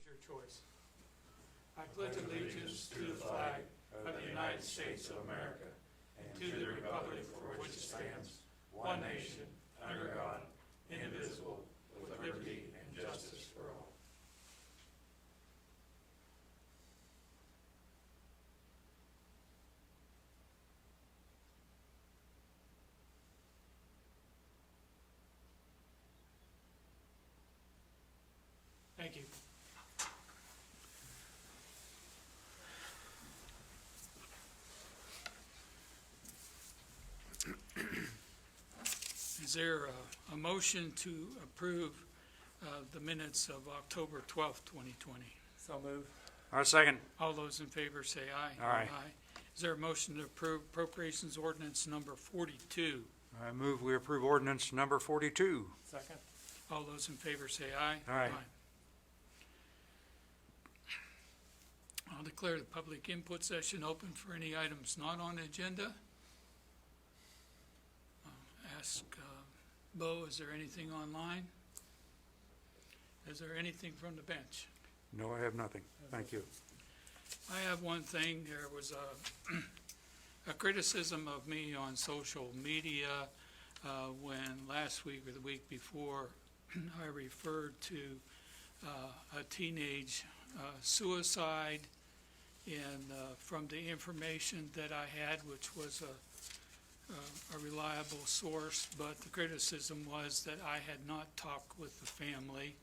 your choice. I pledge allegiance to the flag of the United States of America and to the republic for which it stands, one nation, under God, indivisible, with liberty and justice for all. Thank you. Is there a motion to approve the minutes of October 12th, 2020? So move. Our second. All those in favor say aye. Aye. Is there a motion to approve appropriations ordinance number 42? I move we approve ordinance number 42. Second. All those in favor say aye. Aye. I'll declare the public input session open for any items not on the agenda. Ask Bo, is there anything online? Is there anything from the bench? No, I have nothing. Thank you. I have one thing. There was a criticism of me on social media when last week or the week before I referred to a teenage suicide, and from the information that I had, which was a reliable source, but the criticism was that I had not talked with the family,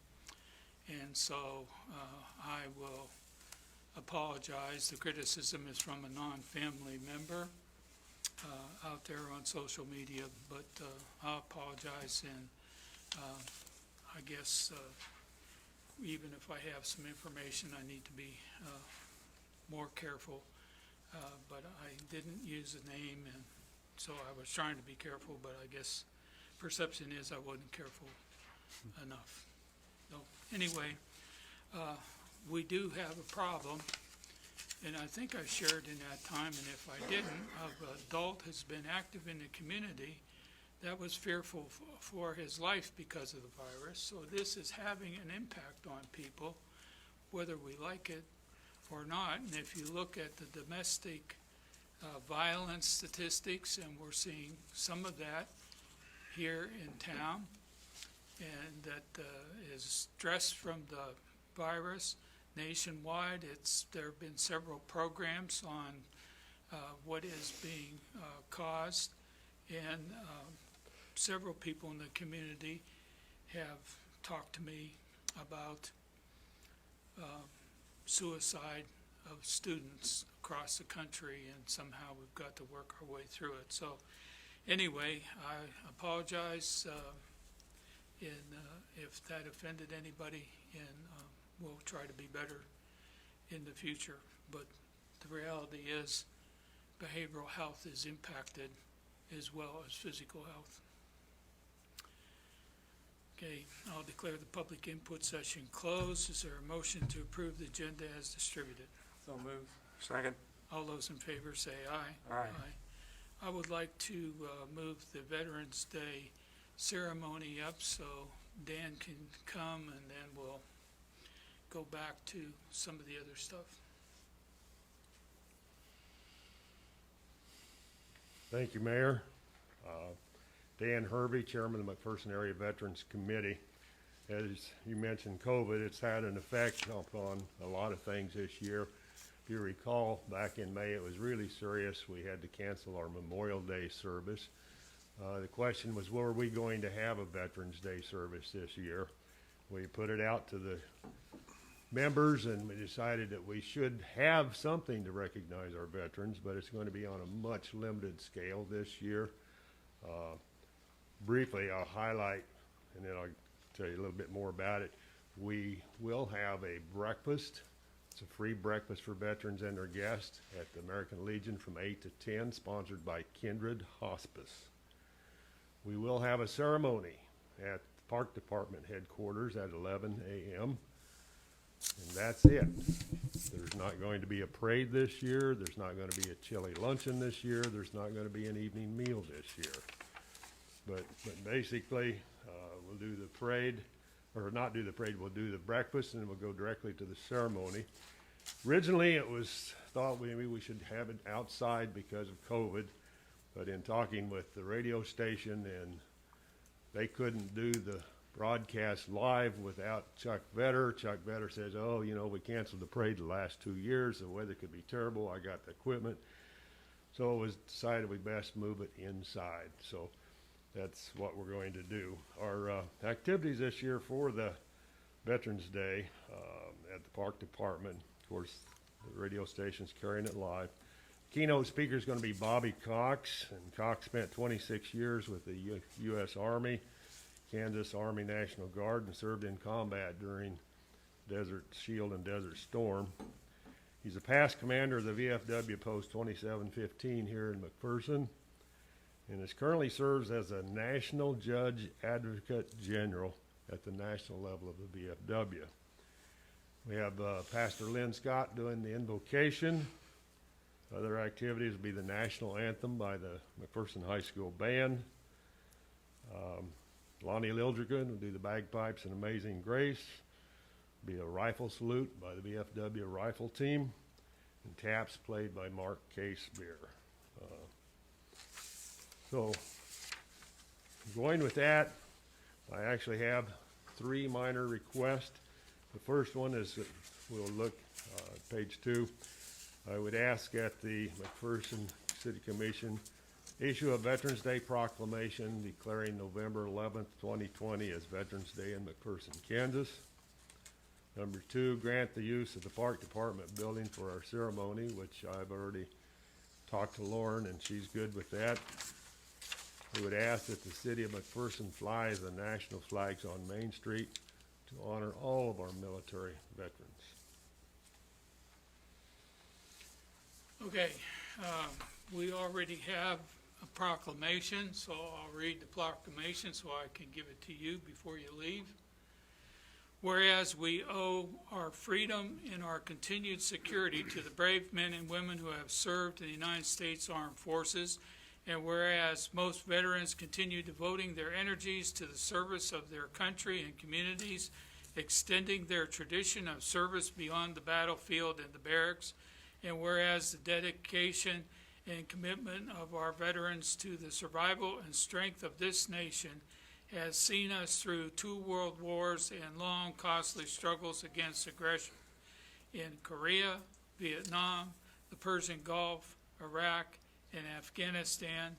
and so I will apologize. The criticism is from a non-family member out there on social media, but I'll apologize, and I guess even if I have some information, I need to be more careful, but I didn't use a name, and so I was trying to be careful, but I guess perception is I wasn't careful enough. So anyway, we do have a problem, and I think I shared in that time, and if I didn't, an adult has been active in the community that was fearful for his life because of the virus. So this is having an impact on people, whether we like it or not. And if you look at the domestic violence statistics, and we're seeing some of that here in town, and that is stress from the virus nationwide. There have been several programs on what is being caused, and several people in the community have talked to me about suicide of students across the country, and somehow we've got to work our way through it. So anyway, I apologize if that offended anybody, and we'll try to be better in the future. But the reality is behavioral health is impacted as well as physical health. Okay, I'll declare the public input session closed. Is there a motion to approve the agenda as distributed? So move. Second. All those in favor say aye. Aye. I would like to move the Veterans Day ceremony up so Dan can come, and then we'll go back to some of the other stuff. Thank you, Mayor. Dan Hervey, Chairman of the McPherson Area Veterans Committee. As you mentioned, COVID, it's had an effect upon a lot of things this year. If you recall, back in May, it was really serious. We had to cancel our Memorial Day service. The question was, were we going to have a Veterans Day service this year? We put it out to the members, and we decided that we should have something to recognize our veterans, but it's going to be on a much limited scale this year. Briefly, I'll highlight, and then I'll tell you a little bit more about it. We will have a breakfast. It's a free breakfast for veterans and their guests at the American Legion from 8 to 10, sponsored by Kindred Hospice. We will have a ceremony at the Park Department headquarters at 11 a.m. And that's it. There's not going to be a parade this year. There's not going to be a chili luncheon this year. There's not going to be an evening meal this year. But basically, we'll do the parade or not do the parade, we'll do the breakfast and we'll go directly to the ceremony. Originally, it was thought maybe we should have it outside because of COVID, but in talking with the radio station, and they couldn't do the broadcast live without Chuck Vetter. Chuck Vetter says, oh, you know, we canceled the parade the last 2 years. The weather could be terrible. I got the equipment. So it was decided we best move it inside. So that's what we're going to do. Our activities this year for the Veterans Day at the Park Department, of course, the radio station's carrying it live. Keynote speaker is going to be Bobby Cox, and Cox spent 26 years with the U.S. Army, Kansas Army National Guard, and served in combat during Desert Shield and Desert Storm. He's a past commander of the VFW Post 2715 here in McPherson, and is currently serves as a National Judge Advocate General at the national level of the VFW. We have Pastor Lynn Scott doing the invocation. Other activities will be the national anthem by the McPherson High School Band. Lonnie Lildrigan will do the bagpipes and Amazing Grace. Be a rifle salute by the VFW rifle team, and taps played by Mark Casebeer. So, going with that, I actually have 3 minor requests. The first one is that we'll look at page 2. I would ask that the McPherson City Commission issue a Veterans Day proclamation declaring November 11th, 2020 as Veterans Day in McPherson, Kansas. Number 2, grant the use of the Park Department building for our ceremony, which I've already talked to Lauren, and she's good with that. We would ask that the city of McPherson fly the national flags on Main Street to honor all of our military veterans. Okay, we already have a proclamation, so I'll read the proclamation so I can give it to you before you leave. Whereas we owe our freedom and our continued security to the brave men and women who have served in the United States Armed Forces, and whereas most veterans continue devoting their energies to the service of their country and communities, extending their tradition of service beyond the battlefield and the barracks, and whereas the dedication and commitment of our veterans to the survival and strength of this nation has seen us through 2 world wars and long, costly struggles against aggression in Korea, Vietnam, the Persian Gulf, Iraq, and Afghanistan,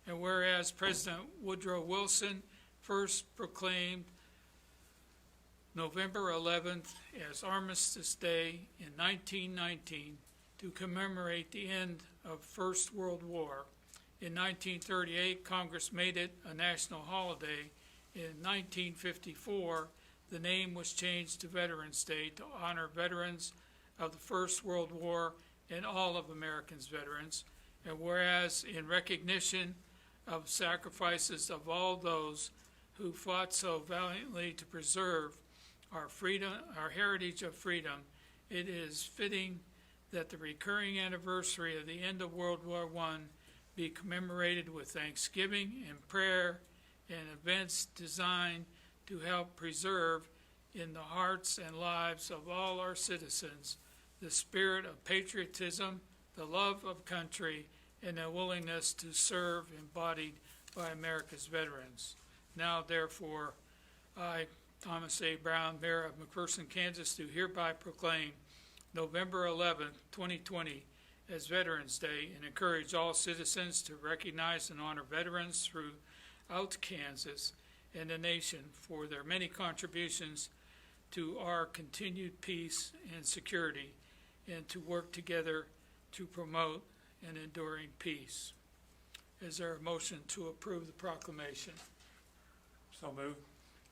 and whereas President Woodrow Wilson first proclaimed November 11th as Armistice Day in 1919 to commemorate the end of First World War. In 1938, Congress made it a national holiday. In 1954, the name was changed to Veterans Day to honor veterans of the First World War and all of America's veterans. And whereas in recognition of sacrifices of all those who fought so valiantly to preserve our freedom, our heritage of freedom, it is fitting that the recurring anniversary of the end of World War I be commemorated with thanksgiving and prayer and events designed to help preserve in the hearts and lives of all our citizens the spirit of patriotism, the love of country, and a willingness to serve embodied by America's veterans. Now, therefore, I, Thomas A. Brown, Mayor of McPherson, Kansas, do hereby proclaim November 11th, 2020 as Veterans Day and encourage all citizens to recognize and honor veterans throughout Kansas and the nation for their many contributions to our continued peace and security, and to work together to promote an enduring peace. Is there a motion to approve the proclamation? So moved.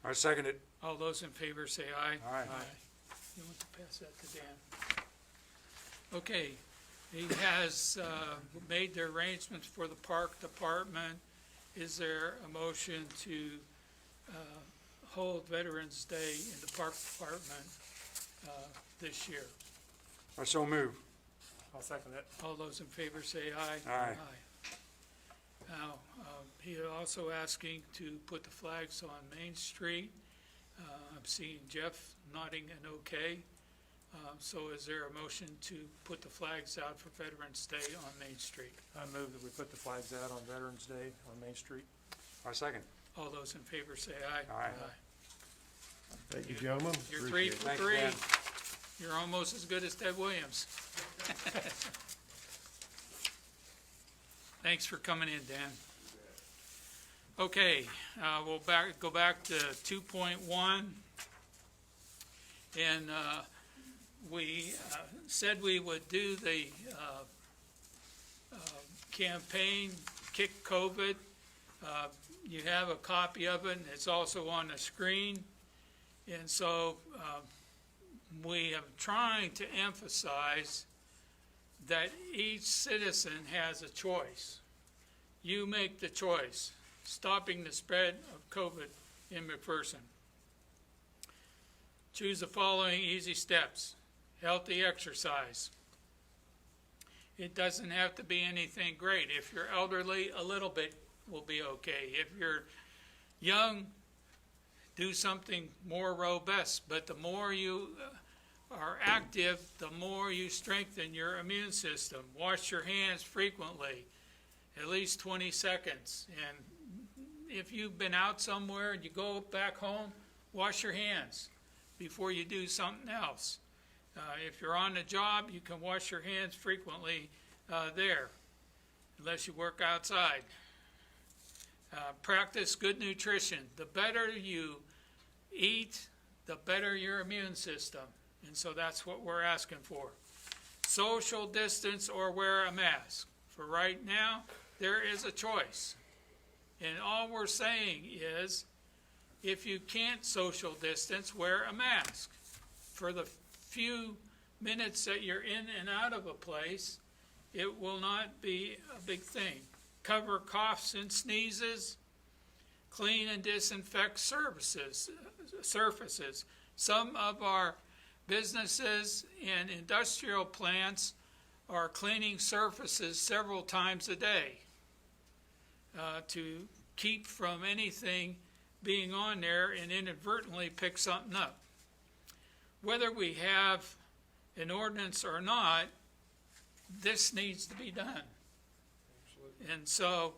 I second it. All those in favor say aye. Aye. You want to pass that to Dan? Okay, he has made the arrangements for the park department. Is there a motion to hold Veterans Day in the park department this year? I so move. I'll second it. All those in favor say aye. Aye. Now, he is also asking to put the flags on Main Street. I'm seeing Jeff nodding an okay. So is there a motion to put the flags out for Veterans Day on Main Street? I move that we put the flags out on Veterans Day on Main Street. I second. All those in favor say aye. Aye. Thank you, gentlemen. You're Appreciate 3 it. for Thank you, 3. Dan. You're almost as good as Ted Williams. Thanks for coming in, Dan. Okay, we'll go back to 2.1. And we said we would do the campaign, Kick COVID. You have a copy of it, and it's also on the screen. And so we are trying to emphasize that each citizen has a choice. You make the choice, stopping the spread of COVID in McPherson. Choose the following easy steps. Healthy exercise. It doesn't have to be anything great. If you're elderly, a little bit will be okay. If you're young, do something more robust. But the more you are active, the more you strengthen your immune system. Wash your hands frequently, at least 20 seconds. And if you've been out somewhere and you go back home, wash your hands before you do something else. If you're on the job, you can wash your hands frequently there, unless you work outside. Practice good nutrition. The better you eat, the better your immune system. And so that's what we're asking for. Social distance or wear a mask. For right now, there is a choice. And all we're saying is, if you can't social distance, wear a mask. For the few minutes that you're in and out of a place, it will not be a big thing. Cover coughs and sneezes. Clean and disinfect surfaces. Some of our businesses and industrial plants are cleaning surfaces several times a day to keep from anything being on there and inadvertently pick something up. Whether we have an ordinance or not, this needs to be done. And so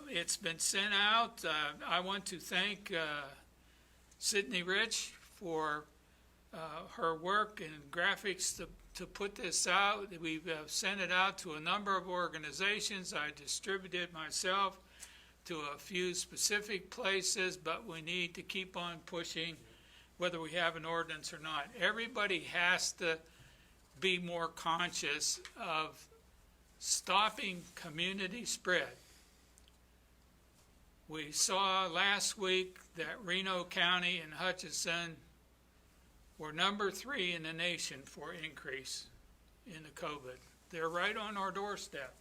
it's been sent out. I want to thank Sydney Rich for her work and graphics to put this out. We've sent it out to a number of organizations. I distributed myself to a few specific places, but we need to keep on pushing whether we have an ordinance or not. Everybody has to be more conscious of stopping community spread. We saw last week that Reno County and Hutchinson were number 3 in the nation for increase in the COVID. They're right on our doorstep.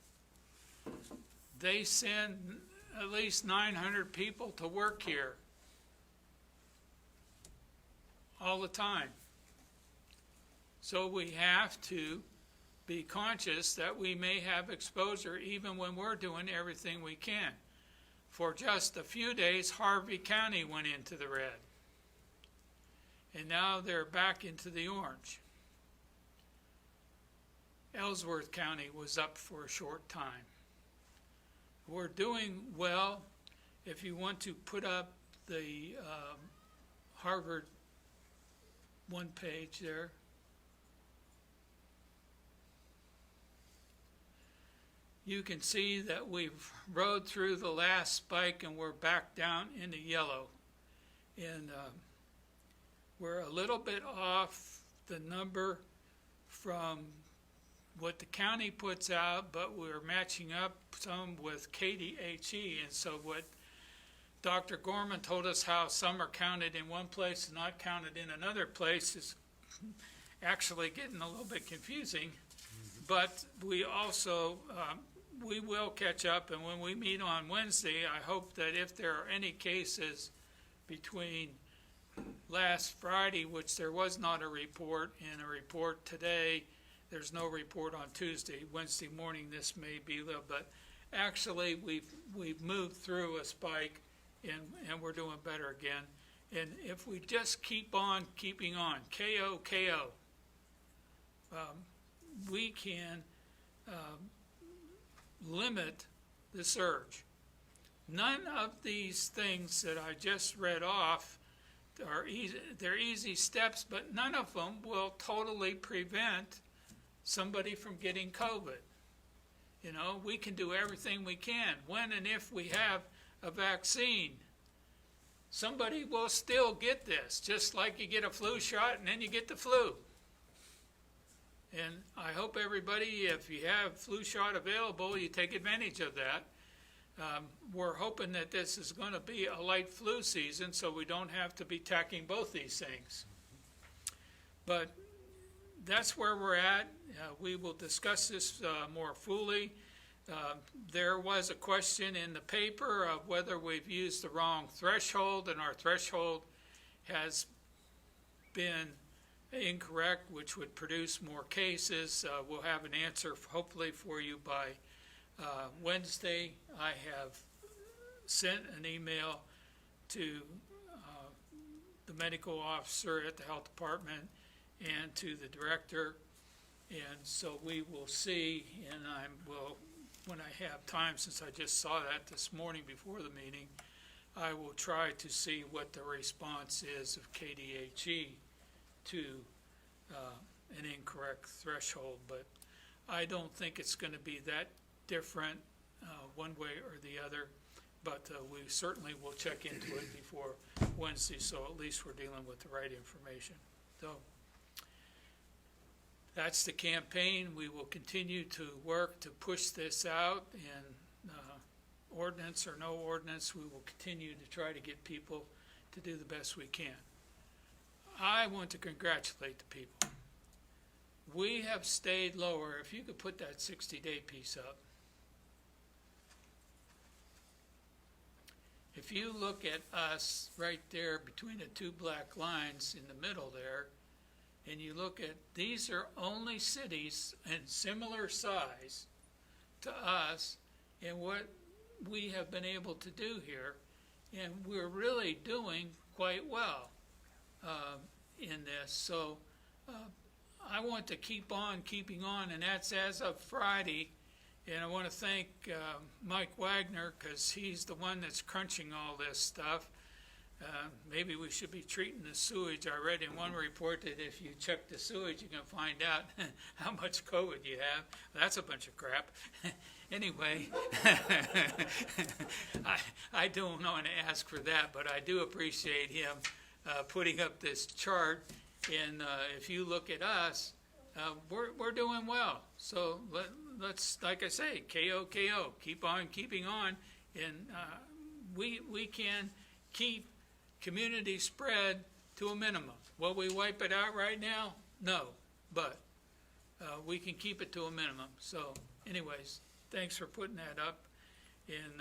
They send at least 900 people to work here all the time. So we have to be conscious that we may have exposure even when we're doing everything we can. For just a few days, Harvey County went into the red. And now they're back into the orange. Ellsworth County was up for a short time. We're doing well. If you want to put up the Harvard one page there. You can see that we've rode through the last spike and we're back down into yellow. And we're a little bit off the number from what the county puts out, but we're matching up some with KDHE. And so what Dr. Gorman told us, how some are counted in one place and not counted in another place, is actually getting a little bit confusing. But we also, we will catch up, and when we meet on Wednesday, I hope that if there are any cases between last Friday, which there was not a report, and a report today, there's no report on Tuesday. Wednesday morning this may be little, but actually we've moved through a spike, and we're doing better again. And if we just keep on keeping on, KO, KO, we can limit the surge. None of these things that I just read off are easy. They're easy steps, but none of them will totally prevent somebody from getting COVID. You know, we can do everything we can. When and if we have a vaccine, somebody will still get this, just like you get a flu shot and then you get the flu. And I hope everybody, if you have flu shot available, you take advantage of that. We're hoping that this is going to be a light flu season, so we don't have to be tacking both these things. But that's where we're at. We will discuss this more fully. There was a question in the paper of whether we've used the wrong threshold, and our threshold has been incorrect, which would produce more cases. We'll have an answer hopefully for you by Wednesday. I have sent an email to the medical officer at the health department and to the director, and so we will see, and when I have time, since I just saw that this morning before the meeting, I will try to see what the response is of KDHE to an incorrect threshold, but I don't think it's going to be that different one way or the other, but we certainly will check into it before Wednesday, so at least we're dealing with the right information. So that's the campaign. We will continue to work to push this out, and ordinance or no ordinance, we will continue to try to get people to do the best we can. I want to congratulate the people. We have stayed lower. If you could put that 60-day piece up. If you look at us right there between the two black lines in the middle there, and you look at, these are only cities in similar size to us and what we have been able to do here, and we're really doing quite well in this. So I want to keep on keeping on, and that's as of Friday. And I want to thank Mike Wagner, because he's the one that's crunching all this stuff. Maybe we should be treating the sewage. I read in one report that if you check the sewage, you can find out how much COVID you have. That's a bunch of crap. Anyway, I don't want to ask for that, but I do appreciate him putting up this chart. And if you look at us, we're doing well. So let's, like I say, KO, KO, keep on keeping on. And we can keep community spread to a minimum. Will we wipe it out right now? No, but we can keep it to a minimum. So anyways, thanks for putting that up, and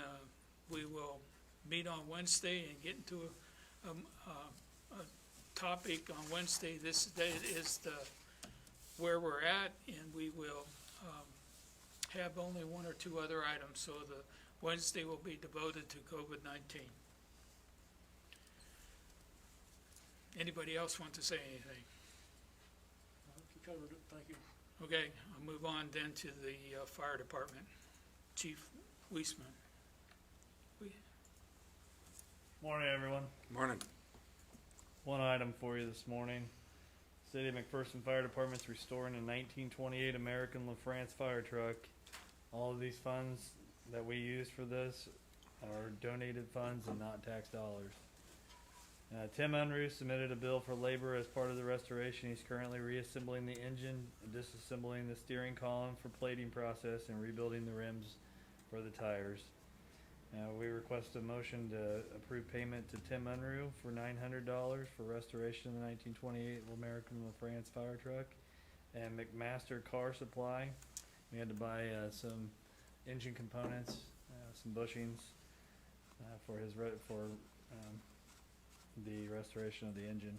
we will meet on Wednesday and get into a topic on Wednesday. This day is where we're at, and we will have only one or two other items. So the Wednesday will be devoted to COVID-19. Anybody else want to say anything? You covered it, thank you. Okay, I'll move on then to the fire department. Chief Weisman. Morning, everyone. Morning. One item for you this morning. City of McPherson Fire Department's restoring a 1928 American LaFrance fire truck. All of these funds that we use for this are donated funds and not tax dollars. Tim Unruh submitted a bill for labor as part of the restoration. He's currently reassembling the engine, disassembling the steering column for plating process, and rebuilding the rims for the tires. We request a motion to approve payment to Tim Unruh for $900 for restoration of the 1928 American LaFrance fire truck, and McMaster Car Supply. We had to buy some engine components, some bushings for the restoration of the engine.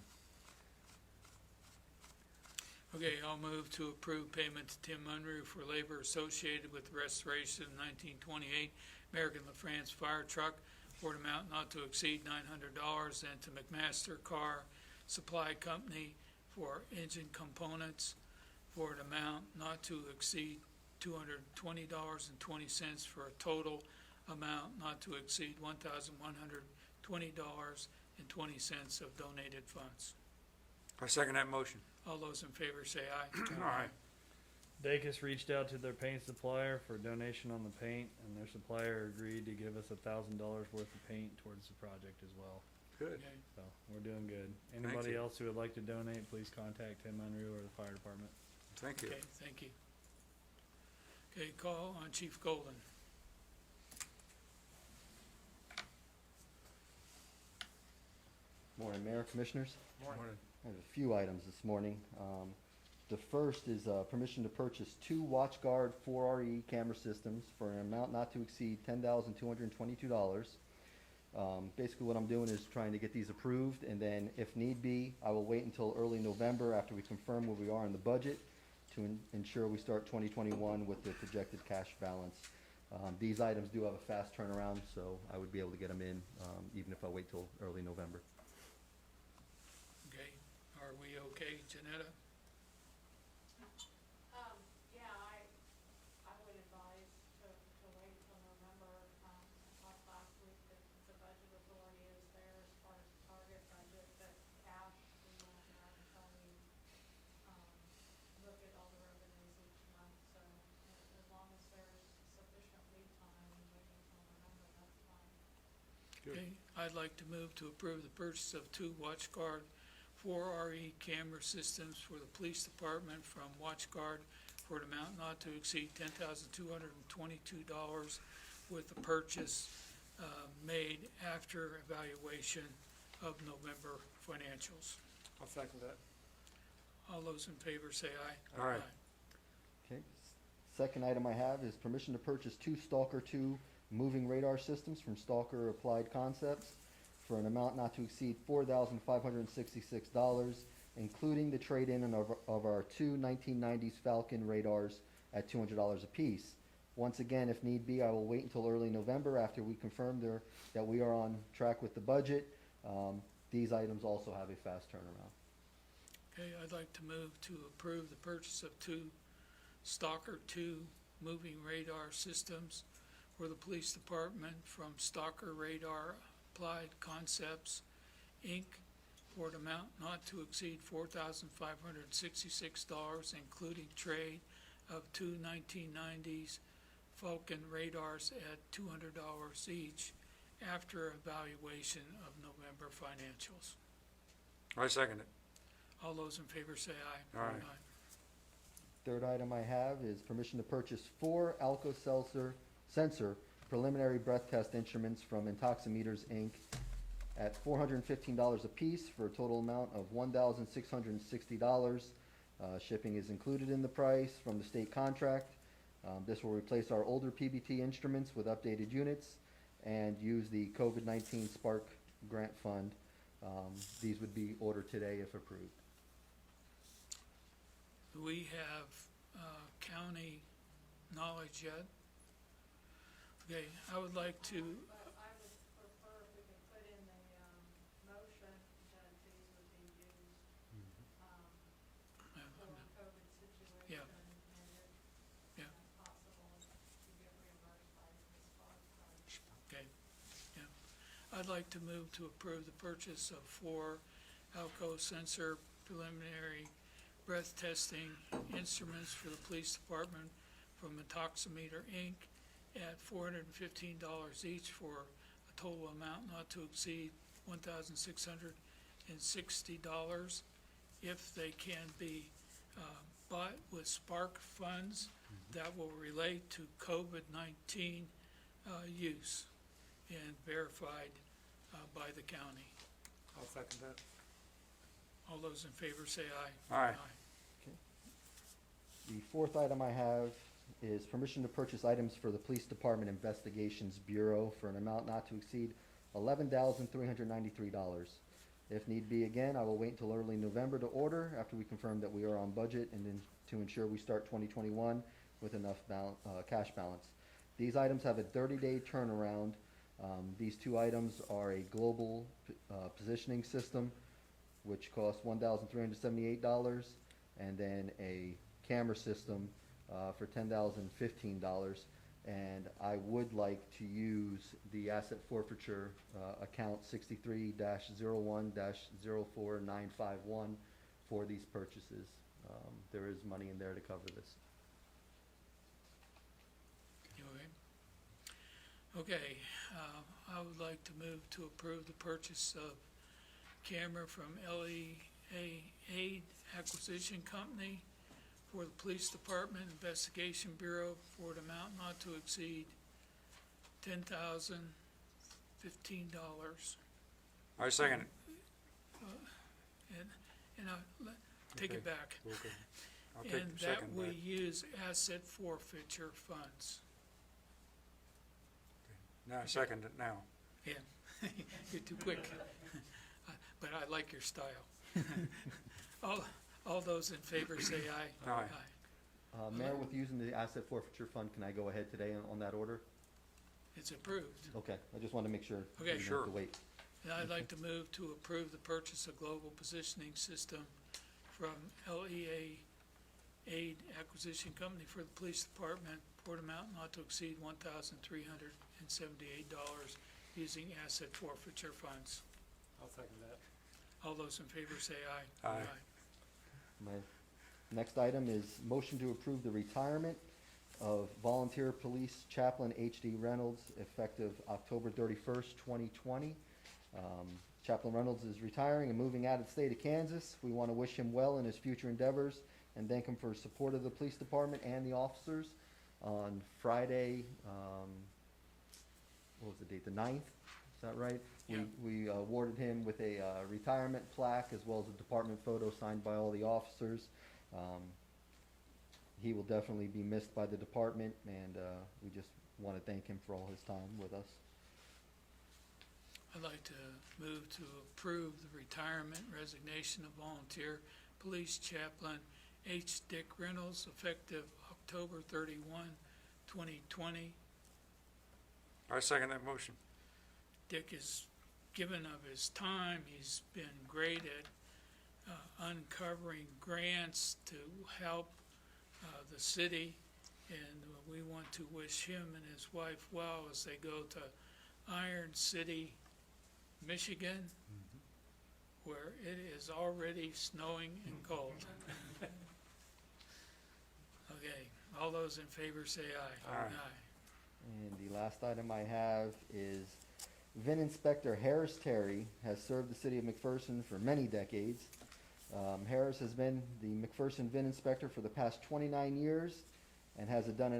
Okay, I'll move to approve payment to Tim Unruh for labor associated with the restoration of 1928 American LaFrance fire truck for an amount not to exceed $900, and to McMaster Car Supply Company for engine components for an amount not to exceed $220.20 for a total amount not to exceed $1,120.20 of donated funds. I second that motion. All those in favor say aye. Aye. Dacus reached out to their paint supplier for a donation on the paint, and their supplier agreed to give us $1,000 worth of paint towards the project as well. Good. Okay. So we're doing good. Anybody you. else who would like to donate, please contact Tim Unruh or the fire department. Thank you. Okay, thank you. Okay, call on Chief Golden. Morning, Mayor, Commissioners. Morning. I have a few items this morning. The first is permission to purchase 2 WatchGuard 4RE camera systems for an amount not to exceed $10,222. Basically what I'm doing is trying to get these approved, and then if need be, I will wait until early November after we confirm where we are in the budget to ensure we start 2021 with the projected cash balance. These items do have a fast turnaround, so I would be able to get them in even if I wait till early November. Okay, are we okay, Janetta? Yeah, I would advise to wait until November. I talked last week that the budget authority is there as far as the target budget, but cash, we won't have until we, look at all the revenues each month. So as long as there's sufficient lead time and waiting until November, that's fine. Good. Okay, I'd like to move to approve the purchase of 2 WatchGuard 4RE camera systems for the police department from WatchGuard for an amount not to exceed $10,222 with the purchase made after evaluation of November financials. I'll second that. All those in favor say aye. Aye. Okay. Second item I have is permission to purchase 2 Stalker 2 moving radar systems from Stalker Applied Concepts for an amount not to exceed $4,566, including the trade-in of our 2 1990s Falcon radars at $200 apiece. Once again, if need be, I will wait until early November after we confirm that we are on track with the budget. These items also have a fast turnaround. Okay, I'd like to move to approve the purchase of 2 Stalker 2 moving radar systems for the police department from Stalker Radar Applied Concepts, Inc., for an amount not to exceed $4,566, including trade of 2 1990s Falcon radars at $200 each after evaluation of November financials. I second it. All those in favor say aye. Aye. Third item I have is permission to purchase 4 Alka-Sensor preliminary breath test instruments from Intoximeters, Inc. at $415 apiece for a total amount of $1,660. Shipping is included in the price from the state contract. This will replace our older PBT instruments with updated units and use the COVID-19 Spark grant fund. These would be ordered today if approved. Do we have county knowledge yet? Okay, I would like to, But I would prefer if we could put in the, motion that these would be used, for COVID situation. Yeah. And if, Yeah. if possible, to get reimbursed by the Spark fund. okay, yeah. I'd like to move to approve the purchase of 4 Alka-Sensor preliminary breath testing instruments for the police department from Intoximeter, Inc. at $415 each for a total amount not to exceed $1,660 if they can be bought with Spark funds that will relate to COVID-19 use and verified by the county. I'll second that. All those in favor say aye. Aye. The fourth item I have is permission to purchase items for the Police Department Investigations Bureau for an amount not to exceed $11,393. If need be again, I will wait until early November to order after we confirm that we are on budget and then to ensure we start 2021 with enough cash balance. These items have a 30-day turnaround These two items are a global positioning system, which costs $1,378, and then a camera system for $10,015. And I would like to use the asset forfeiture account 63-01-04-951 for these purchases. There is money in there to cover this. You okay? Okay, I would like to move to approve the purchase of camera from LEA Aid Acquisition Company for the Police Department Investigation Bureau for an amount not to exceed $10,015. I second it. And take it Okay. back. Okay. I'll take And the that second we back. use asset forfeiture funds. Now, I second it now. You're too quick. But I like your style. All those in favor say aye. Aye. Mayor, with using the asset forfeiture fund, can I go ahead today on that order? It's approved. Okay, I just wanted to make sure. Okay. we didn't have Sure. to wait. And I'd like to move to approve the purchase of global positioning system from LEA Aid Acquisition Company for the Police Department for an amount not to exceed $1,378 using asset forfeiture funds. I'll second that. All those in favor say aye. Aye. My next item is motion to approve the retirement of volunteer police chaplain H.D. Reynolds effective October 31st, 2020. Chaplain Reynolds is retiring and moving out of the state of Kansas. We want to wish him well in his future endeavors and thank him for his support of the police department and the officers. On Friday, what was the date, the 9th, is that right? Yeah. We awarded him with a retirement plaque as well as a department photo signed by all the officers. He will definitely be missed by the department, and we just want to thank him for all his time with us. I'd like to move to approve the retirement resignation of volunteer police chaplain H. Dick Reynolds effective October 31, 2020. I second that motion. Dick has given of his time. He's been great at uncovering grants to help the city, and we want to wish him and his wife well as they go to Iron City, Michigan, where it is already snowing and cold. Okay, all those in favor say aye. Aye. And the last item I have is VIN Inspector Harris Terry has served the city of McPherson for many decades. Harris has been the McPherson VIN Inspector for the past 29 years and has done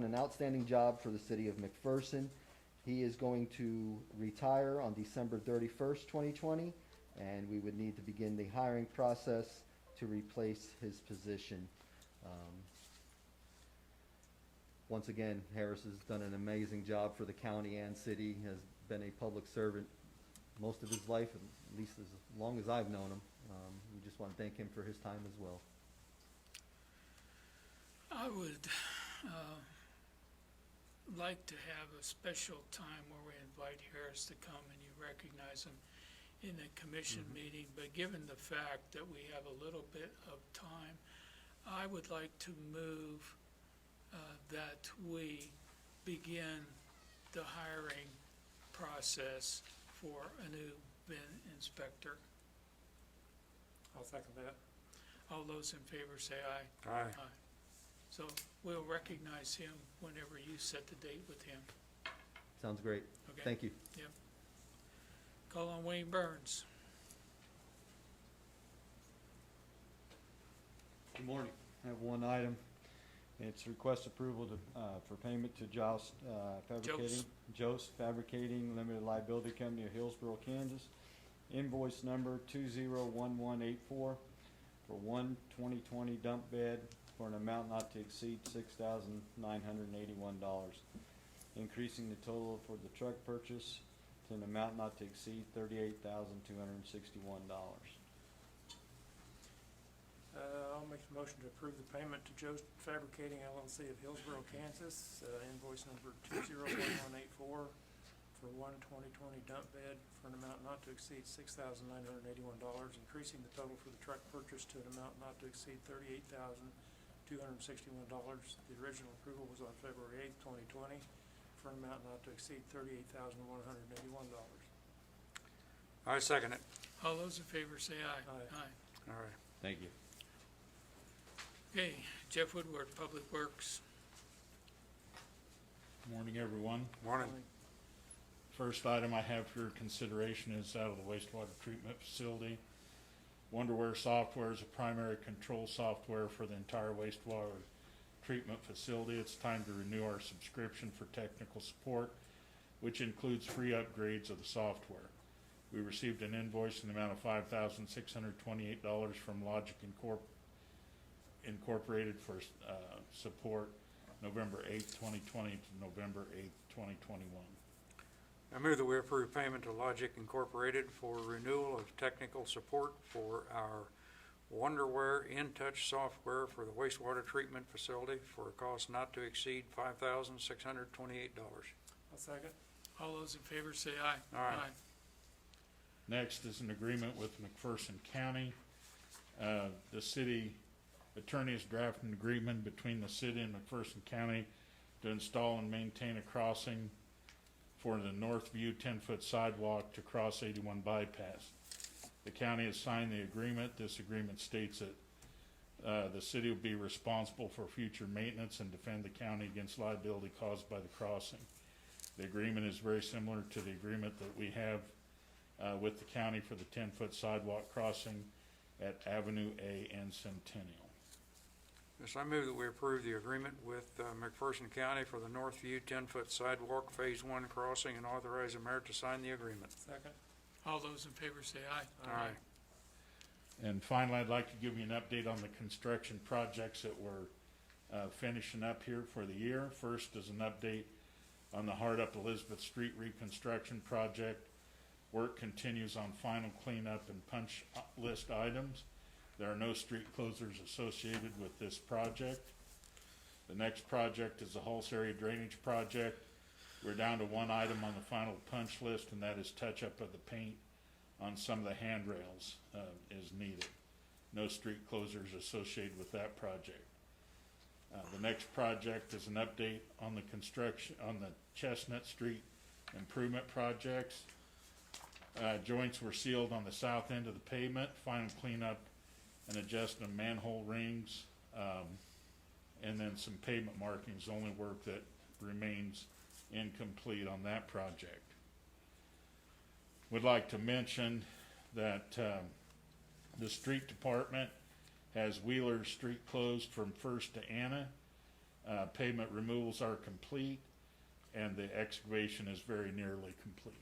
an outstanding job for the city of McPherson. He is going to retire on December 31st, 2020, and we would need to begin the hiring process to replace his position. Once again, Harris has done an amazing job for the county and city, has been a public servant most of his life, at least as long as I've known him. We just want to thank him for his time as well. I would like to have a special time where we invite Harris to come and you recognize him in a commission meeting, but given the fact that we have a little bit of time, I would like to move that we begin the hiring process for a new VIN inspector. I'll second that. All those in favor say aye. Aye. So we'll recognize him whenever you set the date with him. Sounds great. Okay? Thank you. Call on Wayne Burns. Good morning. I have one item. It's request approval to, for payment to Jost Fabricating, Jost Fabricating Limited Liability Company of Hillsborough, Kansas. Invoice number 201184 for one 2020 dump bed for an amount not to exceed $6,981. Increasing the total for the truck purchase to an amount not to exceed $38,261. I'll make a motion to approve the payment to Jost Fabricating LLC of Hillsborough, Kansas, invoice number 201184 for one 2020 dump bed for an amount not to exceed $6,981, increasing the total for the truck purchase to an amount not to exceed $38,261. The original approval was on February 8th, 2020, for an amount not to exceed $38,181. I second it. All those in favor say aye. Aye. All right. Thank you. Okay, Jeff Woodward, Public Works. Morning, everyone. Morning. First item I have for your consideration is out of the wastewater treatment facility. Wonderware software is a primary control software for the entire wastewater treatment facility. It's time to renew our subscription for technical support, which includes free upgrades of the software. We received an invoice in the amount of $5,628 from Logic Incorporated for support November 8th, 2020 to November 8th, 2021. I move that we approve payment to Logic Incorporated for renewal of technical support for our Wonderware InTouch software for the wastewater treatment facility for a cost not to exceed $5,628. I'll second. All those in favor say aye. Aye. Next is an agreement with McPherson County. The city attorney is drafting an agreement between the city and McPherson County to install and maintain a crossing for the Northview 10-foot sidewalk to cross 81 bypass. The county has signed the agreement. This agreement states that the city will be responsible for future maintenance and defend the county against liability caused by the crossing. The agreement is very similar to the agreement that we have with the county for the 10-foot sidewalk crossing at Avenue A and Centennial. Yes, I move that we approve the agreement with McPherson County for the Northview 10-foot sidewalk Phase 1 crossing and authorize the mayor to sign the agreement. Second. All those in favor say aye. Aye. And finally, I'd like to give you an update on the construction projects that we're finishing up here for the year. First is an update on the Hard Up Elizabeth Street reconstruction project. Work continues on final cleanup and punch list items. There are no street closures associated with this project. The next project is the Hulse area drainage project. We're down to one item on the final punch list, and that is touch-up of the paint on some of the handrails is needed. No street closures associated with that project. The next project is an update on the construction on the Chestnut Street improvement projects. Joints were sealed on the south end of the pavement. Final cleanup and adjustment of manhole rings, and then some pavement markings, the only work that remains incomplete on that project. Would like to mention that the street department has Wheeler Street closed from First to Anna. Pavement removals are complete, and the excavation is very nearly complete.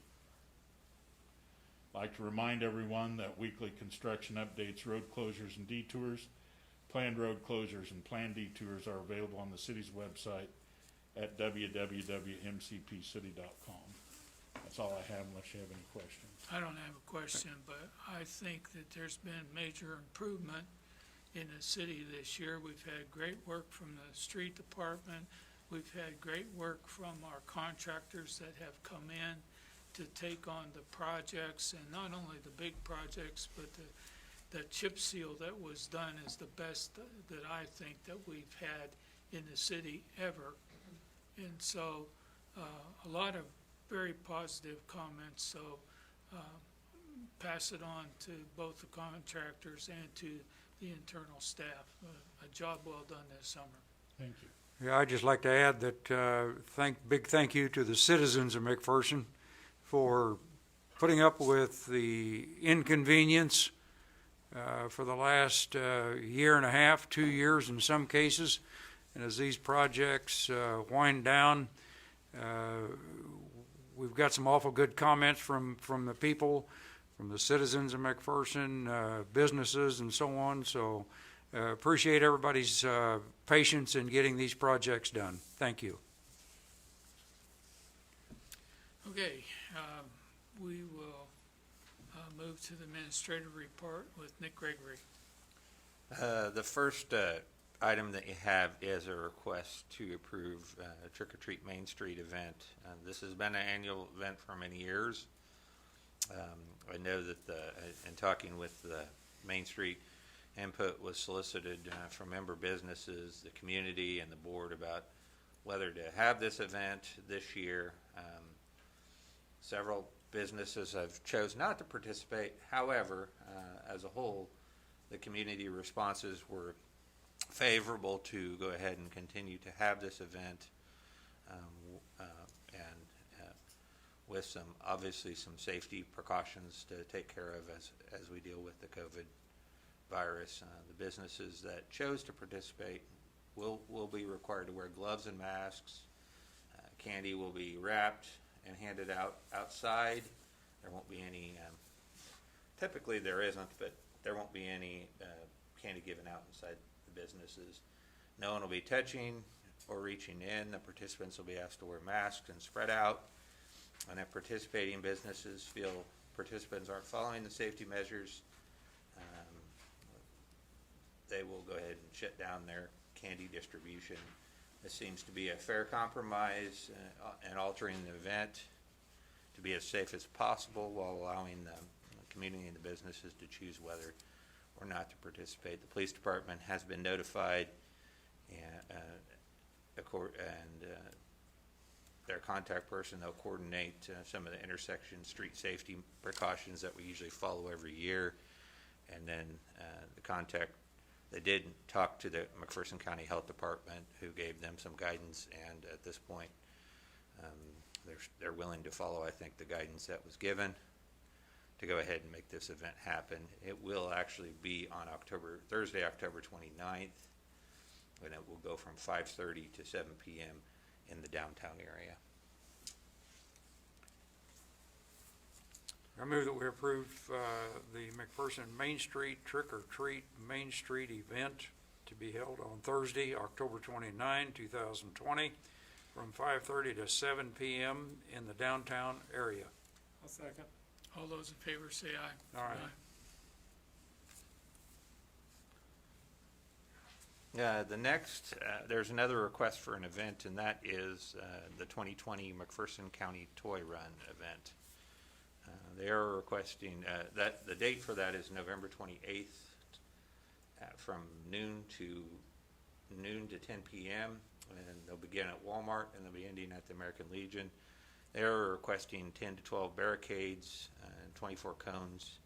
I'd like to remind everyone that weekly construction updates, road closures and detours, planned road closures and planned detours are available on the city's website at www.mcpcity.com. That's all I have unless you have any questions. I don't have a question, but I think that there's been major improvement in the city this year. We've had great work from the street department. We've had great work from our contractors that have come in to take on the projects, and not only the big projects, but the chip seal that was done is the best that I think that we've had in the city ever. And so, a lot of very positive comments, so pass it on to both the contractors and to the internal staff. A job well done this summer. Thank you. Yeah, I'd just like to add that big thank you to the citizens of McPherson for putting up with the inconvenience for the last year and a half, 2 years in some cases. And as these projects wind down, we've got some awful good comments from the people, from the citizens of McPherson, businesses and so on. So appreciate everybody's patience in getting these projects done. Thank you. Okay, we will move to the administrative report with Nick Gregory. The first item that you have is a request to approve a Trick or Treat Main Street event. This has been an annual event for many years. I know that in talking with the Main Street, input was solicited from member businesses, the community, and the board about whether to have this event this year. Several businesses have chose not to participate. However, as a whole, the community responses were favorable to go ahead and continue to have this event, with some safety precautions to take care of as we deal with the COVID virus. The businesses that chose to participate will be required to wear gloves and masks. Candy will be wrapped and handed out outside. There won't be any, typically there isn't, but there won't be any candy given out inside the businesses. No one will be touching or reaching in. The participants will be asked to wear masks and spread out. And if participating businesses feel participants aren't following the safety measures, they will go ahead and shut down their candy distribution. This seems to be a fair compromise in altering the event to be as safe as possible while allowing the community and the businesses to choose whether or not to participate. The police department has been notified, and their contact person, they'll coordinate some of the intersection street safety precautions that we usually follow every year. And then they did talk to the McPherson County Health Department, who gave them some guidance, and at this point they're willing to follow, I think, the guidance that was given to go ahead and make this event happen. It will actually be on Thursday, October 29th, and it will go from 5:30 to 7 p.m. in the downtown area. I move that we approve the McPherson Main Street Trick or Treat Main Street event to be held on Thursday, October 29, 2020, from 5:30 to 7 p.m. in the downtown area. I'll second. All those in favor say aye. All right. The next, there's another request for an event, and that is the 2020 McPherson County Toy Run event. They are requesting that the date for that is November 28th from noon to 10 p.m. and they'll begin at Walmart and they'll be ending at the American Legion. They are requesting 10 to 12 barricades and 24 cones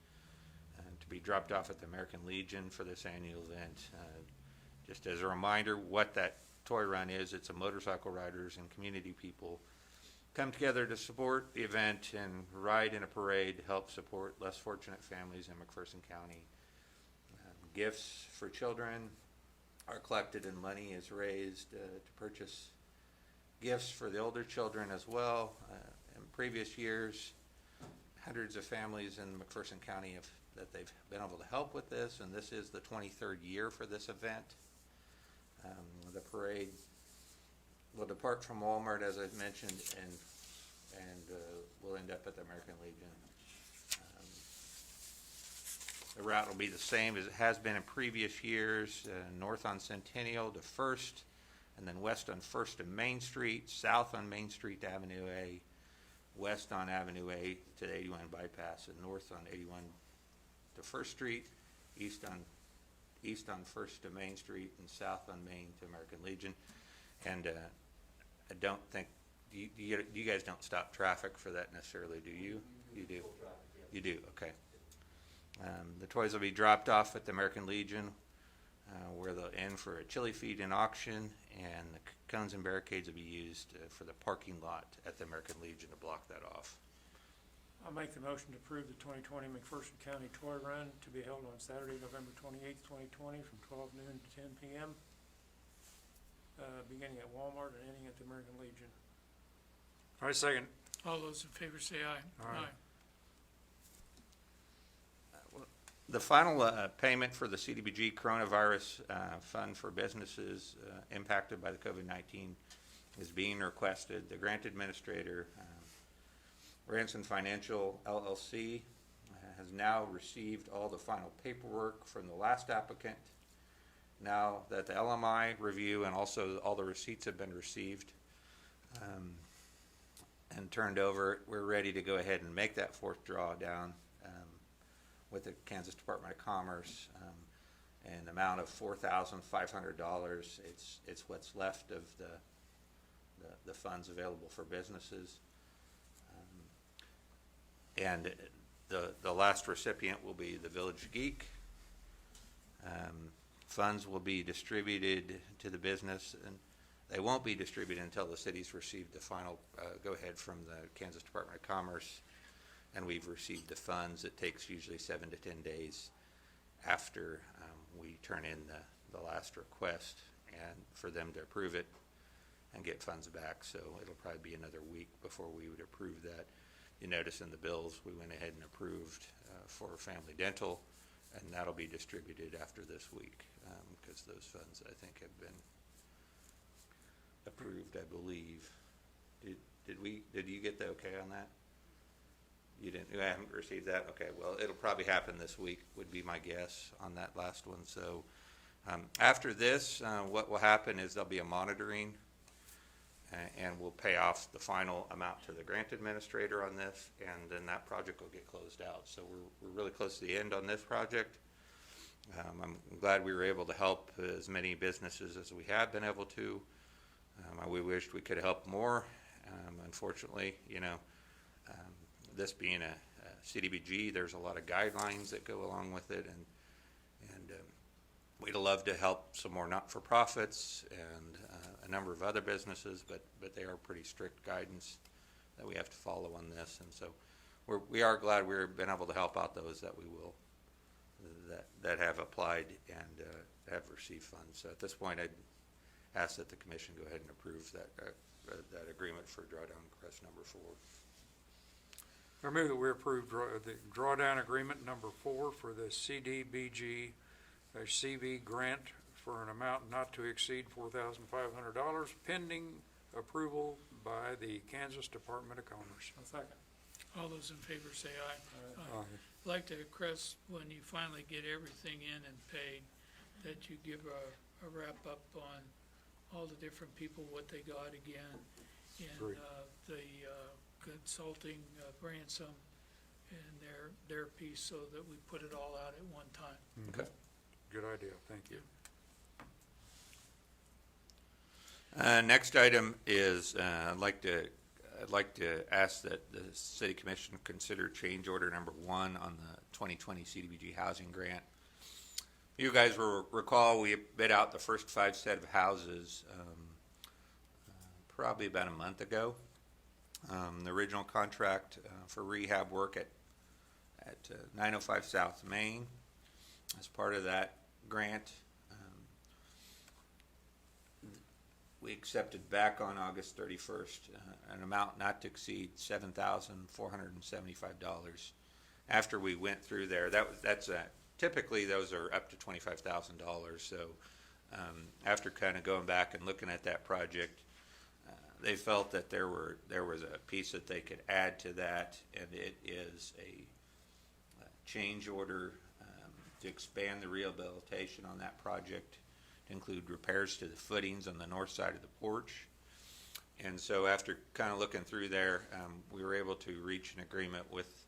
to be dropped off at the American Legion for this annual event. Just as a reminder, what that toy run is, it's a motorcycle riders and community people come together to support the event and ride in a parade to help support less fortunate families in McPherson County. Gifts for children are collected and money is raised to purchase gifts for the older children as well. In previous years, hundreds of families in McPherson County that they've been able to help with this, and this is the 23rd year for this event. The parade will depart from Walmart, as I've mentioned, and will end up at the American Legion. The route will be the same as it has been in previous years, north on Centennial to 1st, and then west on 1st and Main Street, south on Main Street to Avenue A, west on Avenue A to the 81 bypass, and north on 81 to 1st Street, east on 1st to Main Street, and south on Main to American Legion. And I don't think, you guys don't stop traffic for that necessarily, do you? You do? You do, okay. The toys will be dropped off at the American Legion, where they'll end for a chili feed and auction, and the cones and barricades will be used for the parking lot at the American Legion to block that off. I'll make the motion to approve the 2020 McPherson County Toy Run to be held on Saturday, November 28th, 2020, from 12 noon to 10 p.m., beginning at Walmart and ending at the American Legion. I second. All those in favor say aye. Aye. The final payment for the CDBG Coronavirus Fund for businesses impacted by the COVID-19 is being requested. The grant administrator, Ranson Financial LLC, has now received all the final paperwork from the last applicant, now that the LMI review and also all the receipts have been received and turned over, we're ready to go ahead and make that fourth drawdown with the Kansas Department of Commerce. An amount of $4,500. It's what's left of the funds available for businesses. And the last recipient will be the Village Geek. Funds will be distributed to the business, and they won't be distributed until the city's received the final go-ahead from the Kansas Department of Commerce, and we've received the funds. It takes usually 7 to 10 days after we turn in the last request and for them to approve it and get funds back. So it'll probably be another week before we would approve that. You notice in the bills, we went ahead and approved for Family Dental, and that'll be distributed after this week because those funds, I think, have been approved, I believe. Did you get the okay on that? You didn't, you haven't received that? Okay, well, it'll probably happen this week, would be my guess on that last one. So after this, what will happen is there'll be a monitoring and we'll pay off the final amount to the grant administrator on this, and then that project will get closed out. So we're really close to the end on this project. I'm glad we were able to help as many businesses as we have been able to. We wished we could have helped more. Unfortunately, this being a CDBG, there's a lot of guidelines that go along with it, and we'd love to help some more not-for-profits and a number of other businesses, but they are pretty strict guidance that we have to follow on this, and so we are glad we've been able to help out those that we will that have applied and have received funds. So at this point, I'd ask that the commission go ahead and approve that agreement for drawdown request number 4. I move that we approve the drawdown agreement number 4 for the CDBG CV grant for an amount not to exceed $4,500 pending approval by the Kansas Department of Commerce. I'll second. All those in favor say aye. Aye. I'd like to, Chris, when you finally get everything in and paid, that you give a wrap-up on all the different people, what they got again, and Great. the consulting ransom and their piece, so that we put it all out at one time. Okay. Good idea, thank you. Next item is I'd like to ask that the City Commission consider change order number 1 on the 2020 CDBG housing grant. You guys will recall we bid out the first 5 set of houses probably about a month ago. The original contract for rehab work at 905 South Main. As part of that grant, we accepted back on August 31st an amount not to exceed $7,475. After we went through there, typically those are up to $25,000. So after kind of going back and looking at that project, they felt that there was a piece that they could add to that, and it is a change order to expand the rehabilitation on that project to include repairs to the footings on the north side of the porch. And so after kind of looking through there, we were able to reach an agreement with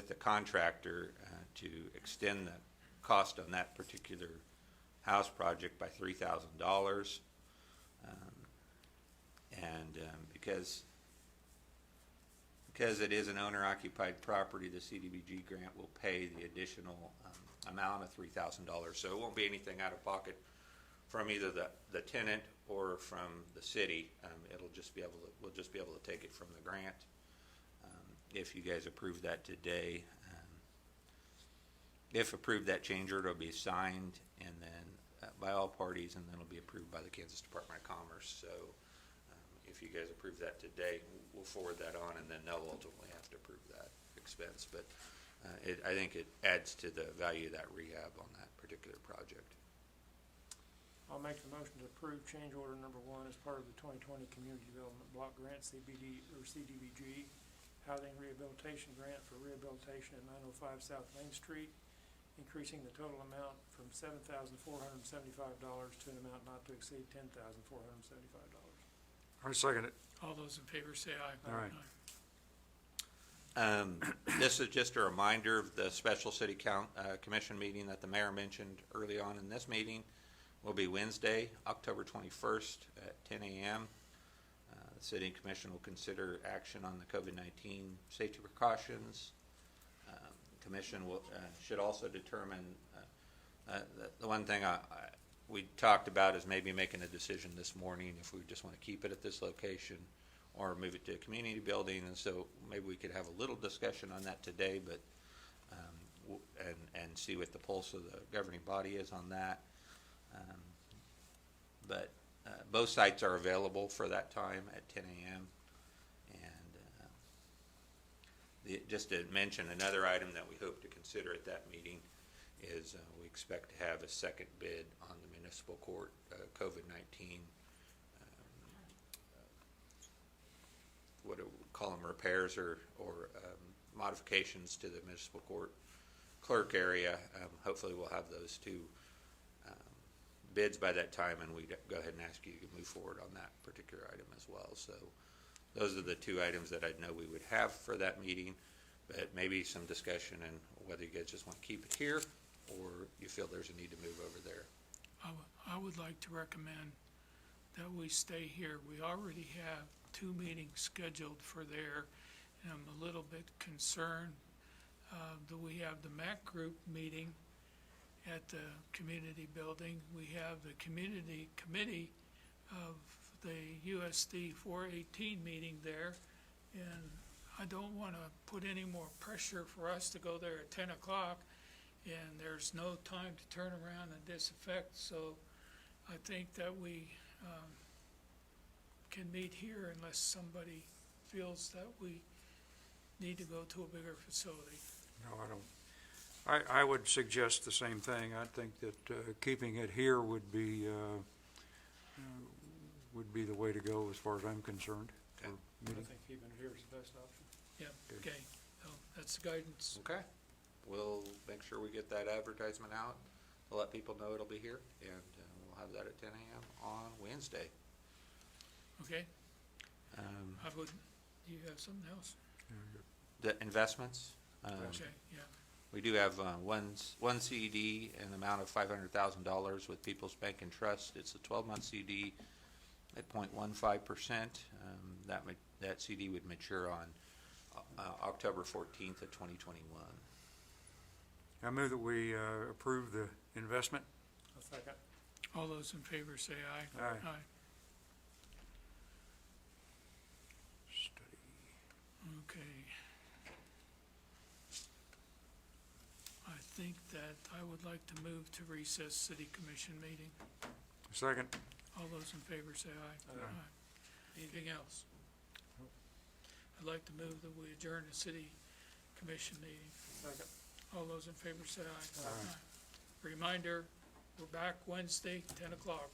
the contractor to extend the cost on that particular house project by $3,000. Because it is an owner-occupied property, the CDBG grant will pay the additional amount of $3,000. So it won't be anything out of pocket from either the tenant or from the city. We'll just be able to take it from the grant if you guys approve that today. If approved, that change order will be signed and then by all parties, and then it'll be approved by the Kansas Department of Commerce. So if you guys approve that today, we'll forward that on, and then they'll ultimately have to approve that expense. But I think it adds to the value of that rehab on that particular project. I'll make the motion to approve change order number 1 as part of the 2020 Community Development Block Grant CDBG Housing Rehabilitation Grant for rehabilitation at 905 South Main Street increasing the total amount from $7,475 to an amount not to exceed $10,475. I second it. All those in favor say aye. Aye. This is just a reminder of the special city commission meeting that the mayor mentioned early on in this meeting. Will be Wednesday, October 21st at 10 a.m. The city commission will consider action on the COVID-19 safety precautions. Commission will, should also determine, the one thing we talked about is maybe making a decision this morning if we just want to keep it at this location or move it to a community building, and so maybe we could have a little discussion on that today, but and see what the pulse of the governing body is on that. But both sites are available for that time at 10 a.m. And just to mention another item that we hope to consider at that meeting is we expect to have a second bid on the municipal court COVID-19 what do we call them, repairs or modifications to the municipal court clerk area. Hopefully we'll have those two bids by that time, and we go ahead and ask you to move forward on that particular item as well. So those are the two items that I know we would have for that meeting, but maybe some discussion and whether you guys just want to keep it here or you feel there's a need to move over there. I would like to recommend that we stay here. We already have 2 meetings scheduled for there, and I'm a little bit concerned that we have the MAC group meeting at the community building. We have the community committee of the USD 418 meeting there, and I don't want to put any more pressure for us to go there at 10 o'clock, and there's no time to turn around and disinfect, so I think that we can meet here unless somebody feels that we need to go to a bigger facility. No, I don't. I would suggest the same thing. I think that keeping it here would be the way to go as far as I'm concerned. Okay. I think keeping it here is the best option. Yep, okay, so that's the guidance. Okay. We'll make sure we get that advertisement out to let people know it'll be here, and we'll have that at 10 a.m. on Wednesday. Okay, I would, do you have something else? The investments. Okay, yeah, We do have one CD in the amount of $500,000 with People's Bank and Trust. It's a 12-month CD at 0.15%. That CD would mature on October 14th of 2021. I move that we approve the investment. A second. all those in favor say aye. Aye. Okay. I think that I would like to move to recess city commission meeting. Second. All those in favor say aye. Aye. Anything else? I'd like to move that we adjourn the city commission meeting. Second. All those in favor say aye. Aye. Reminder, we're back Wednesday, 10 o'clock.